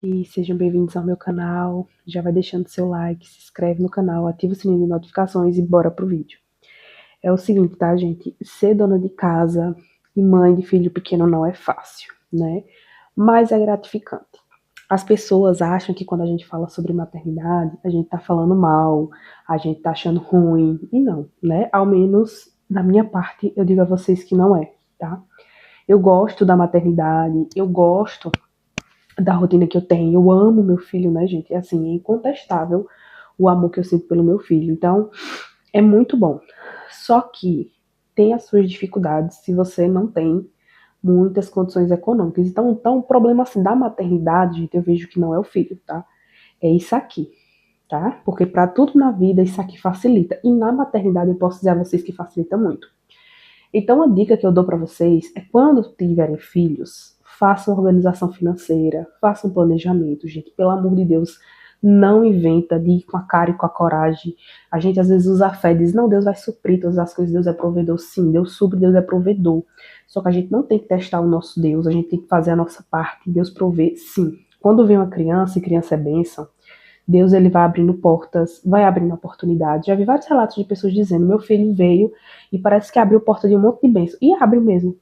E sejam bem-vindos ao meu canal. Já vai deixando seu like, se inscreve no canal, ativa o sininho de notificações e bora pro vídeo. É o seguinte, tá, gente? Ser dona de casa e mãe de filho pequeno não é fácil, né? Mas é gratificante. As pessoas acham que quando a gente fala sobre maternidade, a gente tá falando mal, a gente tá achando ruim, e não, né? Ao menos da minha parte, eu digo a vocês que não é, tá? Eu gosto da maternidade, eu gosto da rotina que eu tenho. Eu amo meu filho, né, gente? É assim, é incontestável o amor que eu sinto pelo meu filho. Então, é muito bom. Só que tem as suas dificuldades se você não tem muitas condições econômicas. Então o problema assim da maternidade, gente, eu vejo que não é o filho, tá? É isso aqui, tá? Porque para tudo na vida isso aqui facilita. E na maternidade eu posso dizer a vocês que facilita muito. Então, a dica que eu dou para vocês é quando tiverem filhos, façam organização financeira, façam planejamento, gente. Pelo amor de Deus, não inventa de ir com a cara e com a coragem. A gente às vezes usa a fé e diz, não, Deus vai suprir todas as coisas, Deus é provedor. Sim, Deus supre, Deus é provedor. Só que a gente não tem que testar o nosso Deus, a gente tem que fazer a nossa parte. Deus provê, sim. Quando vem uma criança, e criança é bênção, Deus ele vai abrindo portas, vai abrindo oportunidades. Já vi vários relatos de pessoas dizendo: meu filho veio e parece que abriu porta de um monte de bênção. E abre mesmo.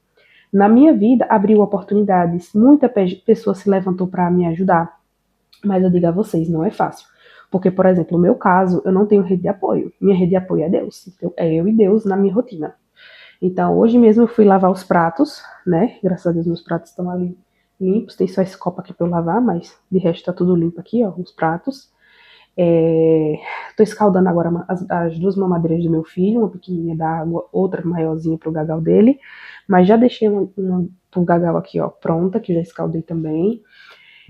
Na minha vida, abriu oportunidades. Muita pessoa se levantou para me ajudar. Mas eu digo a vocês, não é fácil. Porque, por exemplo, no meu caso, eu não tenho rede de apoio. Minha rede de apoio é Deus. Então, é eu e Deus na minha rotina. Então, hoje mesmo eu fui lavar os pratos, né? Graças a Deus, meus pratos estão ali limpos. Tem só esse copo aqui para eu lavar, mas de resto tá tudo limpo aqui, ó, os pratos. Estou escaldando agora as duas mamadeiras do meu filho, uma pequenininha da água, outra maiorzinha para o gagal dele, mas já deixei uma pro gagal aqui, ó, pronta, que já escaldei também.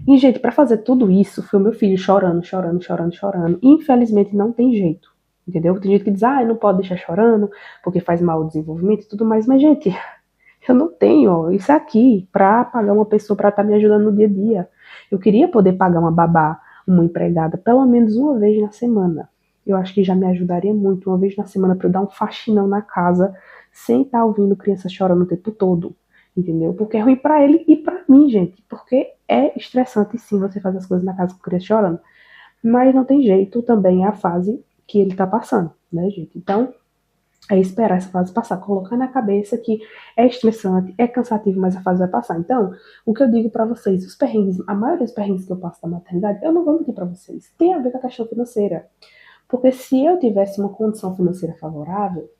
E, gente, para fazer tudo isso, foi o meu filho chorando, chorando, chorando, chorando. E, infelizmente, não tem jeito, entendeu? Tem gente que diz, não pode deixar chorando, porque faz mal ao desenvolvimento e tudo mais, mas, gente, eu não tenho ó, isso aqui para pagar uma pessoa para estar me ajudando no dia a dia. Eu queria poder pagar uma babá, uma empregada, pelo menos uma vez na semana. Eu acho que já me ajudaria muito, uma vez na semana, para eu dar um faxinão na casa, sem estar ouvindo criança chorando o tempo todo. Entendeu? Porque é ruim para ele e para mim, gente. Porque é estressante, sim, você fazer as coisas na casa com criança chorando. Mas não tem jeito, também é a fase que ele tá passando, né, gente? Então, é esperar essa fase passar, colocar na cabeça que é estressante, é cansativo, mas a fase vai passar. Então, o que eu digo para vocês, os perrengues, a maioria dos perrengues que eu passo da maternidade, eu não vou mentir para vocês, tem a ver com a questão financeira. Porque se eu tivesse uma condição financeira favorável,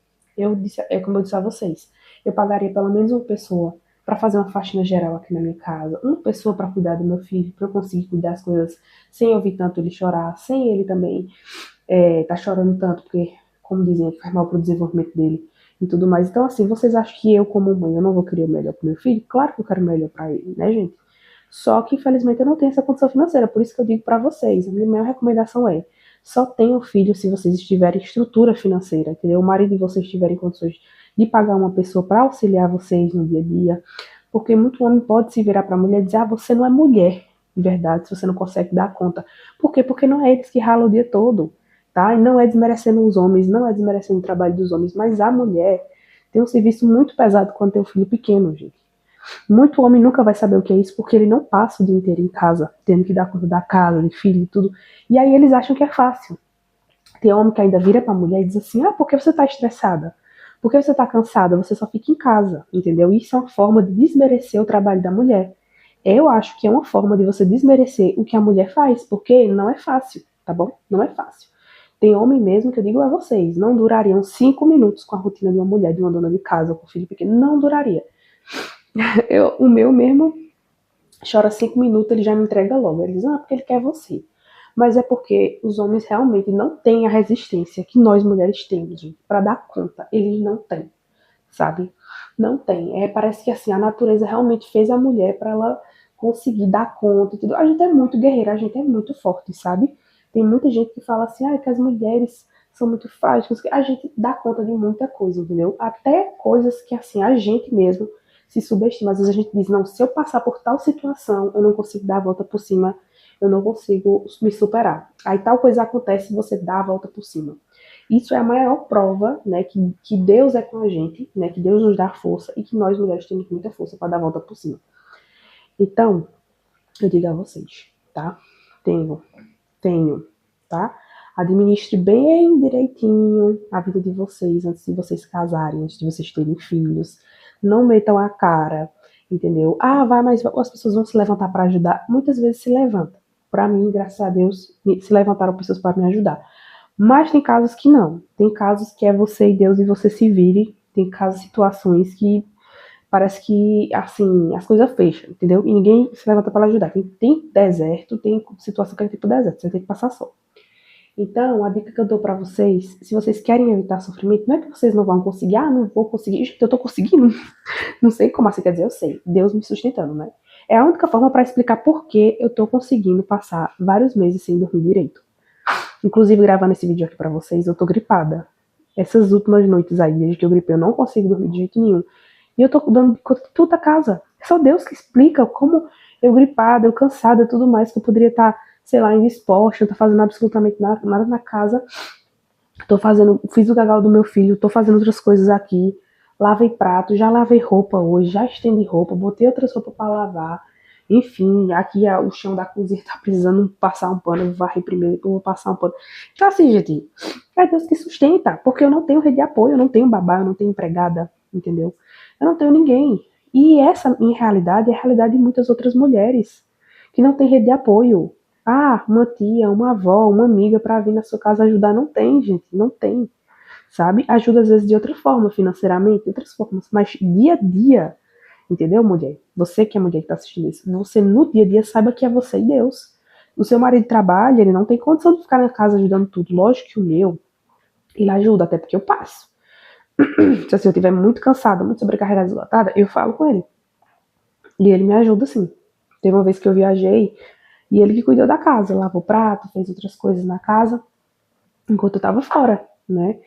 como eu disse a vocês, eu pagaria pelo menos uma pessoa para fazer uma faxina geral aqui na minha casa, uma pessoa para cuidar do meu filho, para eu conseguir cuidar das coisas sem ouvir tanto ele chorar, sem ele também tá chorando tanto, porque, como dizem, faz mal pro desenvolvimento dele e tudo mais. Então, assim, vocês acham que eu, como mãe, eu não vou querer o melhor pro meu filho? Claro que eu quero o melhor pra ele, né, gente? Só que, infelizmente, eu não tenho essa condição financeira, por isso que eu digo pra vocês, a minha maior recomendação é, só tenham filho se vocês tiverem estrutura financeira, entendeu? O marido de vocês tiverem condições de pagar uma pessoa para auxiliar vocês no dia a dia, porque muito homem pode se virar pra mulher e dizer, você não é mulher, de verdade, se você não consegue dar conta. Por quê? Porque não é eles que ralam o dia todo, tá? E não é desmerecendo os homens, não é desmerecendo o trabalho dos homens, mas a mulher tem um serviço muito pesado quando tem um filho pequeno, gente. Muito homem nunca vai saber o que é isso, porque ele não passa o dia inteiro em casa, tendo que dar conta da casa, de filho e tudo. E aí eles acham que é fácil. Tem homem que ainda vira pra mulher e diz assim, por que você tá estressada? Por que você tá cansada? Você só fica em casa, entendeu? Isso é uma forma de desmerecer o trabalho da mulher. Eu acho que é uma forma de você desmerecer o que a mulher faz, porque não é fácil, tá bom? Não é fácil. Tem homem mesmo que eu digo a vocês, não durariam 5 minutos com a rotina de uma mulher, de uma dona de casa, com filho pequeno, não duraria. O meu mesmo chora 5 minutos, ele já me entrega logo. Ele diz, porque ele quer você. Mas é porque os homens realmente não têm a resistência que nós mulheres temos, gente, para dar conta. Eles não têm, sabe? Não tem. Parece que assim, a natureza realmente fez a mulher para ela conseguir dar conta e tudo. A gente é muito guerreira, a gente é muito forte, sabe? Tem muita gente que fala assim, que as mulheres são muito frágeis. A gente dá conta de muita coisa, entendeu? Até coisas que assim, a gente mesmo se subestima. Às vezes a gente diz, não, se eu passar por tal situação, eu não consigo dar a volta por cima, eu não consigo me superar. Aí tal coisa acontece e você dá a volta por cima. Isso é a maior prova, né, que Deus é com a gente, né, que Deus nos dá força e que nós mulheres temos muita força para dar a volta por cima. Então, eu digo a vocês, tá? Tenho, tá? Administre bem direitinho a vida de vocês antes de vocês casarem, antes de vocês terem filhos. Não metam a cara, entendeu? Ah, vai, mas as pessoas vão se levantar para ajudar. Muitas vezes se levantam. Para mim, graças a Deus, se levantaram pessoas para me ajudar. Mas tem casos que não. Tem casos que é você e Deus e você se vire. Tem casos, situações que parece que, assim, as coisas fecham, entendeu? E ninguém se levanta para ajudar. Tem deserto, tem situação que é tipo deserto, você tem que passar só. Então, a dica que eu dou pra vocês, se vocês querem evitar sofrimento, não é que vocês não vão conseguir, não vou conseguir, gente, eu tô conseguindo, não sei como assim, quer dizer, eu sei, Deus me sustentando, né? É a única forma pra explicar por que eu tô conseguindo passar vários meses sem dormir direito. Inclusive, gravando esse vídeo aqui pra vocês, eu tô gripada. Essas últimas noites aí, desde que eu gripei, eu não consigo dormir de jeito nenhum. E eu tô dando conta de tudo da casa. É só Deus que explica como eu gripada, eu cansada, tudo mais, que eu poderia estar, sei lá, indisposta, não tô fazendo absolutamente nada na casa. Fiz o gagal do meu filho, tô fazendo outras coisas aqui. Lavei prato, já lavei roupa hoje, já estendi roupa, botei outras roupas pra lavar. Enfim, aqui o chão da cozinha tá precisando passar um pano, eu varri primeiro, eu vou passar um pano. Então assim, gente, é Deus que sustenta, porque eu não tenho rede de apoio, eu não tenho babá, eu não tenho empregada, entendeu? Eu não tenho ninguém. E essa, em realidade, é a realidade de muitas outras mulheres que não têm rede de apoio. Ah, uma tia, uma avó, uma amiga para vir na sua casa ajudar. Não tem, gente, não tem. Sabe? Ajuda às vezes de outra forma, financeiramente, de outras formas, mas dia a dia, entendeu, mulher? Você que é mulher que tá assistindo isso, você no dia a dia saiba que é você e Deus. O seu marido trabalha, ele não tem condição de ficar na casa ajudando tudo. Lógico que o meu, ele ajuda, até porque eu passo. Se assim, eu estiver muito cansada, muito sobrecarregada, esgotada, eu falo com ele. E ele me ajuda, sim. Teve uma vez que eu viajei e ele que cuidou da casa, lavou prato, fez outras coisas na casa, enquanto eu tava fora, né?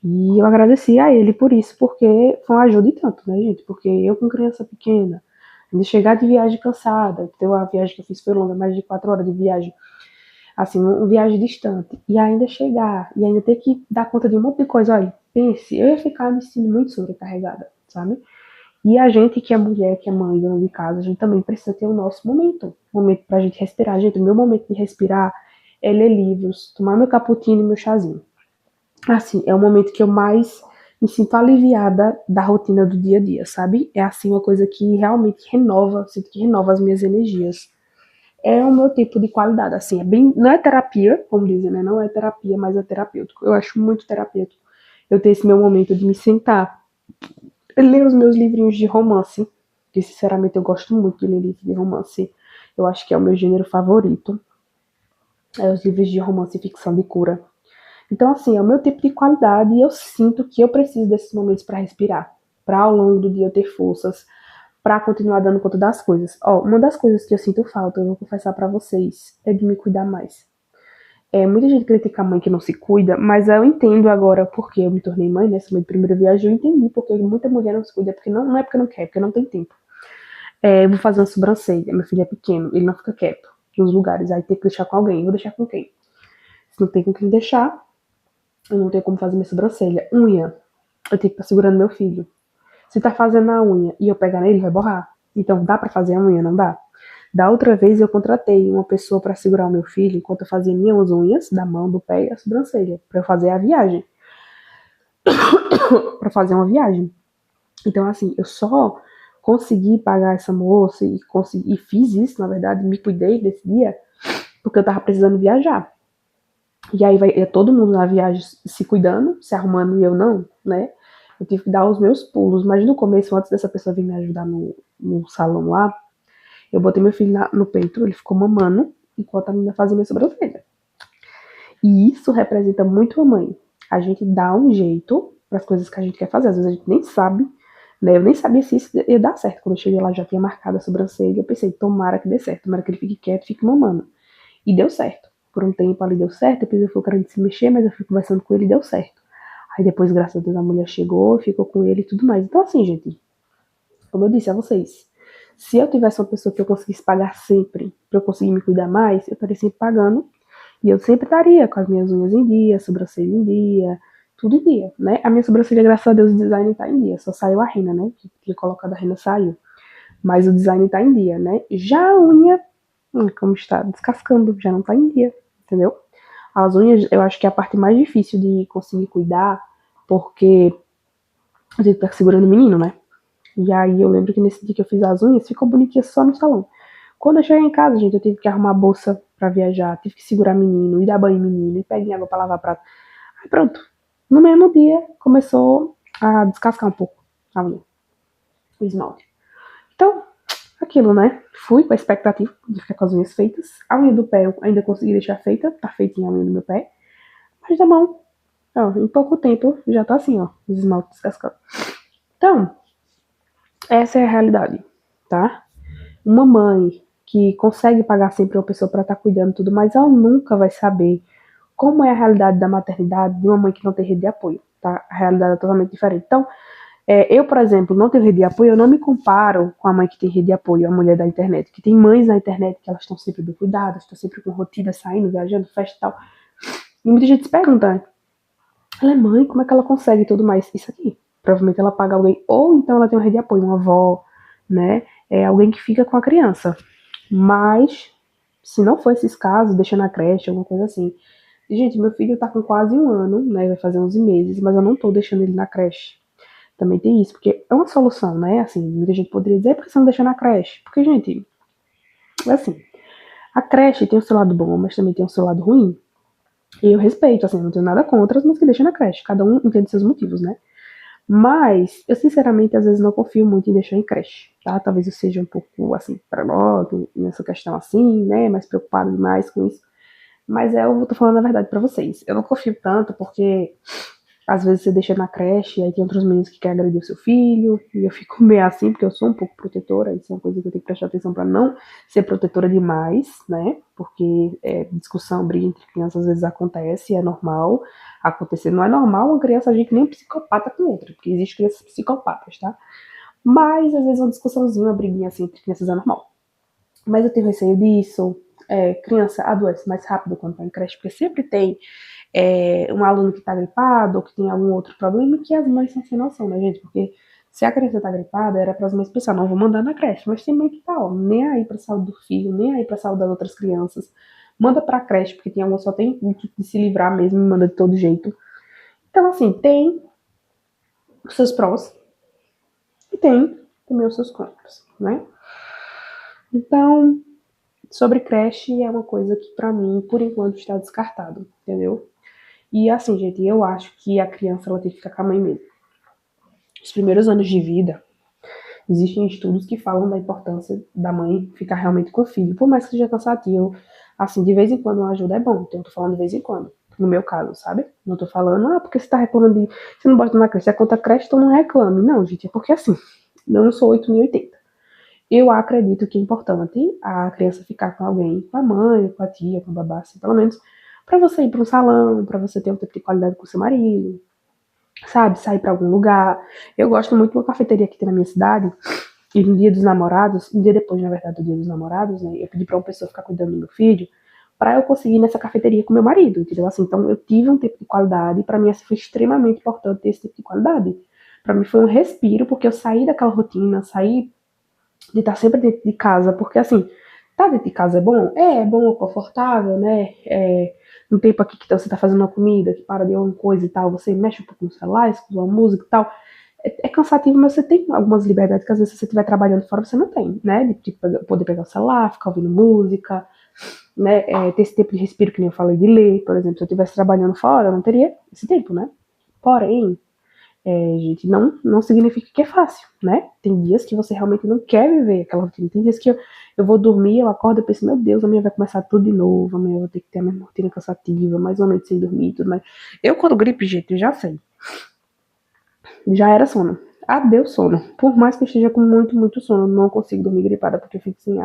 E eu agradeci a ele por isso, porque foi uma ajuda e tanto, né, gente? Porque eu com criança pequena, ainda chegar de viagem cansada, então a viagem que eu fiz foi longa, mais de 4 horas de viagem, assim, uma viagem distante, e ainda chegar, e ainda ter que dar conta de um monte de coisa, olha, pense, eu ia ficar me sentindo muito sobrecarregada, sabe? E a gente que é mulher, que é mãe, dona de casa, a gente também precisa ter o nosso momento pra gente respirar. Gente, o meu momento de respirar é ler livros, tomar meu cappuccino e meu chazinho. Assim, é o momento que eu mais me sinto aliviada da rotina do dia a dia, sabe? É assim uma coisa que realmente renova, sinto que renova as minhas energias. É o meu tipo de qualidade, assim, é bem, não é terapia, como dizem, né? Não é terapia, mas é terapêutico. Eu acho muito terapêutico eu ter esse meu momento de me sentar, ler os meus livrinhos de romance, que sinceramente eu gosto muito de ler livros de romance. Eu acho que é o meu gênero favorito. É os livros de romance e ficção de cura. Então, assim, é o meu tipo de qualidade e eu sinto que eu preciso desses momentos para respirar, para ao longo do dia eu ter forças, para continuar dando conta das coisas. Ó, uma das coisas que eu sinto falta, eu vou confessar para vocês, é de me cuidar mais. Muita gente critica a mãe que não se cuida, mas eu entendo agora porque eu me tornei mãe, né? Essa minha primeira viagem, eu entendi porque muita mulher não se cuida, porque não é porque não quer, porque não tem tempo. Eu vou fazer uma sobrancelha, meu filho é pequeno, ele não fica quieto nos lugares, aí tem que deixar com alguém, eu vou deixar com quem? Se não tem com quem deixar, eu não tenho como fazer minha sobrancelha. Unha, eu tenho que estar segurando meu filho. Se tá fazendo a unha e eu pegar nele, vai borrar. Então dá pra fazer a unha, não dá? Da outra vez eu contratei uma pessoa pra segurar o meu filho enquanto eu fazia minhas unhas, da mão, do pé e a sobrancelha, pra eu fazer a viagem. Pra fazer uma viagem. Então, assim, eu só consegui pagar essa moça e fiz isso, na verdade, me cuidei desse dia, porque eu tava precisando viajar. E aí vai todo mundo na viagem se cuidando, se arrumando e eu não, né? Eu tive que dar os meus pulos, mas no começo, antes dessa pessoa vir me ajudar no salão lá, eu botei meu filho no peito, ele ficou mamando, enquanto a menina fazia minha sobrancelha. E isso representa muito a mãe. A gente dá um jeito para as coisas que a gente quer fazer, às vezes a gente nem sabe, né? Eu nem sabia se isso ia dar certo. Quando eu cheguei lá, já tinha marcado a sobrancelha, eu pensei, tomara que dê certo, tomara que ele fique quieto, fique mamando. E deu certo. Por um tempo ali deu certo, depois eu fui querendo se mexer, mas eu fui conversando com ele e deu certo. Aí depois, graças a Deus, a mulher chegou, ficou com ele e tudo mais. Então, assim, gente, como eu disse a vocês, se eu tivesse uma pessoa que eu conseguisse pagar sempre, pra eu conseguir me cuidar mais, eu estaria sempre pagando. E eu sempre estaria com as minhas unhas em dia, sobrancelha em dia, tudo em dia, né? A minha sobrancelha, graças a Deus, o design tá em dia. Só saiu a rena, né? Que tinha colocado a rena, saiu. Mas o design tá em dia, né? Já a unha, como está descascando, já não tá em dia, entendeu? As unhas, eu acho que é a parte mais difícil de conseguir cuidar, porque a gente tá segurando o menino, né? E aí eu lembro que nesse dia que eu fiz as unhas, ficou bonitinha só no salão. Quando eu cheguei em casa, gente, eu tive que arrumar a bolsa pra viajar, tive que segurar menino, e dar banho em menino, e pegar água pra lavar prato. Aí pronto. No mesmo dia, começou a descascar um pouco a unha, o esmalte. Então, aquilo, né? Fui com a expectativa de ficar com as unhas feitas. A unha do pé eu ainda consegui deixar feita, tá feitinha a unha do meu pé. Mas da mão, ó, em pouco tempo já tá assim, ó, os esmaltes descascando. Então, essa é a realidade, tá? Uma mãe que consegue pagar sempre uma pessoa para estar cuidando e tudo, mas ela nunca vai saber como é a realidade da maternidade de uma mãe que não tem rede de apoio, tá? A realidade é totalmente diferente. Então, eu, por exemplo, não tenho rede de apoio, eu não me comparo com a mãe que tem rede de apoio, a mulher da internet, que tem mães na internet que elas estão sempre bem cuidadas, estão sempre com rotina, saindo, viajando, festa e tal. E muita gente se pergunta, né? Ela é mãe, como é que ela consegue tudo mais? Isso aqui. Provavelmente ela paga alguém, ou então ela tem uma rede de apoio, uma avó, né? É alguém que fica com a criança. Mas, se não for esses casos, deixa na creche, alguma coisa assim. Gente, meu filho tá com quase 1 ano, né? Vai fazer 11 meses, mas eu não tô deixando ele na creche. Também tem isso, porque é uma solução, né? Assim, muita gente poderia dizer, por que você não deixa na creche? Porque, gente, assim, a creche tem o seu lado bom, mas também tem o seu lado ruim. E eu respeito, assim, não tenho nada contra, mas que deixa na creche. Cada um entende seus motivos, né? Mas eu, sinceramente, às vezes não confio muito em deixar em creche, tá? Talvez eu seja um pouco, assim, paranoico nessa questão assim, né? Mais preocupado demais com isso. Mas eu tô falando a verdade pra vocês. Eu não confio tanto porque às vezes você deixa na creche, aí tem outros meninos que querem agredir o seu filho, e eu fico meio assim, porque eu sou um pouco protetora, isso é uma coisa que eu tenho que prestar atenção pra não ser protetora demais, né? Porque discussão, briga entre crianças às vezes acontece, é normal acontecer. Não é normal uma criança agir que nem um psicopata com outra, porque existem crianças psicopatas, tá? Mas às vezes uma discussãozinha, uma briguinha assim entre crianças é normal. Mas eu tenho receio disso. Criança adoece mais rápido quando tá em creche, porque sempre tem um aluno que tá gripado ou que tem algum outro problema, que as mães são sem noção, né, gente? Porque se a criança tá gripada, era para as mães pensar, não, vou mandar na creche. Mas tem mãe que tá, ó, nem aí pra saúde do filho, nem aí pra saúde das outras crianças. Manda pra creche, porque tem alguma só tem que se livrar mesmo e manda de todo jeito. Então, assim, tem os seus prós e tem também os seus contras, né? Então, sobre creche é uma coisa que pra mim, por enquanto, está descartado, entendeu? E assim, gente, eu acho que a criança ela tem que ficar com a mãe mesmo. Os primeiros anos de vida, existem estudos que falam da importância da mãe ficar realmente com o filho, por mais que seja cansativo. Assim, de vez em quando uma ajuda é bom, então eu tô falando de vez em quando. No meu caso, sabe? Não tô falando, porque você tá reclamando de. Você não bota na creche, é contra a creche, então não reclame. Não, gente, é porque assim, eu não sou 8.080. Eu acredito que é importante a criança ficar com alguém, com a mãe, com a tia, com a babá, assim, pelo menos, pra você ir pra um salão, pra você ter um tempo de qualidade com o seu marido, sabe? Sair pra algum lugar. Eu gosto muito de uma cafeteria que tem na minha cidade, e no dia dos namorados, um dia depois, na verdade, do dia dos namorados, né? Eu pedi pra uma pessoa ficar cuidando do meu filho, pra eu conseguir ir nessa cafeteria com meu marido, entendeu? Assim, então eu tive um tempo de qualidade, e pra mim assim, foi extremamente importante ter esse tempo de qualidade. Pra mim foi um respiro, porque eu saí daquela rotina, saí de estar sempre dentro de casa, porque assim, tá dentro de casa é bom, é confortável, né? No tempo aqui que você tá fazendo uma comida, que para de alguma coisa e tal, você mexe um pouco no celular, escuta uma música e tal. É cansativo, mas você tem algumas liberdades que às vezes se você estiver trabalhando fora você não tem, né? De poder pegar o celular, ficar ouvindo música, né? Ter esse tempo de respiro que nem eu falei de ler, por exemplo, se eu estivesse trabalhando fora, eu não teria esse tempo, né? Porém, gente, não significa que é fácil, né? Tem dias que você realmente não quer viver aquela rotina. Tem dias que eu vou dormir, eu acordo e penso, meu Deus, amanhã vai começar tudo de novo, amanhã eu vou ter que ter a mesma rotina cansativa, mais uma noite sem dormir e tudo mais. Eu, quando gripe, gente, eu já sei. Já era sono. Adeus sono. Por mais que eu esteja com muito, muito sono, eu não consigo dormir gripada, porque eu fico assim,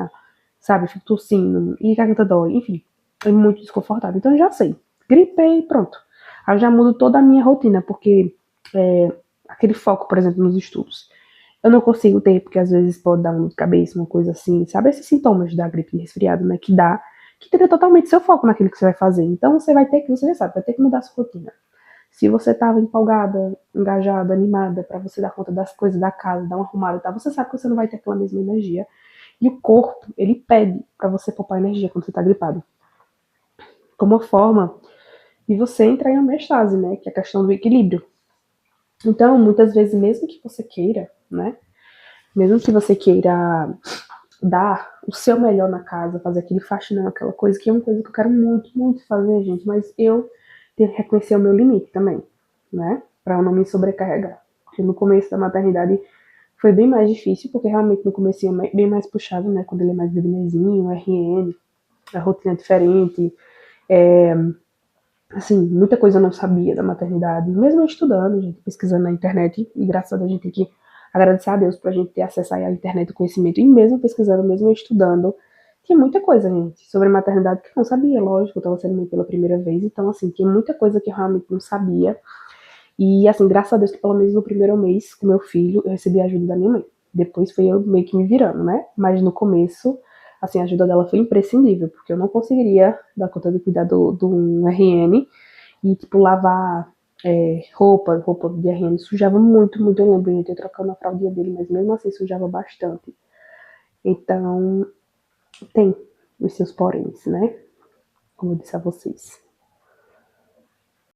sabe, fico tossindo, e garganta dói, enfim. É muito desconfortável. Então eu já sei. Gripei, pronto. Aí eu já mudo toda a minha rotina, porque aquele foco, por exemplo, nos estudos. Eu não consigo ter, porque às vezes pode dar uma dor de cabeça, uma coisa assim, sabe? Esses sintomas da gripe de resfriado, né? Que tira totalmente seu foco naquilo que você vai fazer. Então você vai ter que, você já sabe, vai ter que mudar a sua rotina. Se você estava empolgada, engajada, animada para você dar conta das coisas da casa, dar uma arrumada e tal, você sabe que você não vai ter aquela mesma energia. E o corpo, ele pede para você poupar energia quando você tá gripado. Como uma forma de você entrar em homeostase, né? Que é a questão do equilíbrio. Então, muitas vezes, mesmo que você queira, né? Mesmo que você queira dar o seu melhor na casa, fazer aquele faxinão, aquela coisa que é uma coisa que eu quero muito, muito fazer, gente, mas eu tenho que reconhecer o meu limite também, né? Pra eu não me sobrecarregar. Porque no começo da maternidade foi bem mais difícil, porque realmente no começo é bem mais puxado, né? Quando ele é mais bebezinho, RN, a rotina é diferente, assim, muita coisa eu não sabia da maternidade, mesmo estudando, gente, pesquisando na internet, e graças a Deus a gente tem que agradecer a Deus pra gente ter acesso à internet, o conhecimento, e mesmo pesquisando, mesmo estudando, tinha muita coisa, gente, sobre maternidade que eu não sabia, lógico, eu tava sendo mãe pela primeira vez, então, assim, tinha muita coisa que eu realmente não sabia, e, assim, graças a Deus que pelo menos no primeiro mês com meu filho, eu recebi a ajuda da minha mãe. Depois foi eu meio que me virando, né? Mas no começo, assim, a ajuda dela foi imprescindível, porque eu não conseguiria dar conta do cuidado do RN e, tipo, lavar roupa de RN sujava muito, muito. Eu lembro de ter trocando a fraldinha dele, mas mesmo assim sujava bastante. Então, tem os seus poréns, né? Como eu disse a vocês.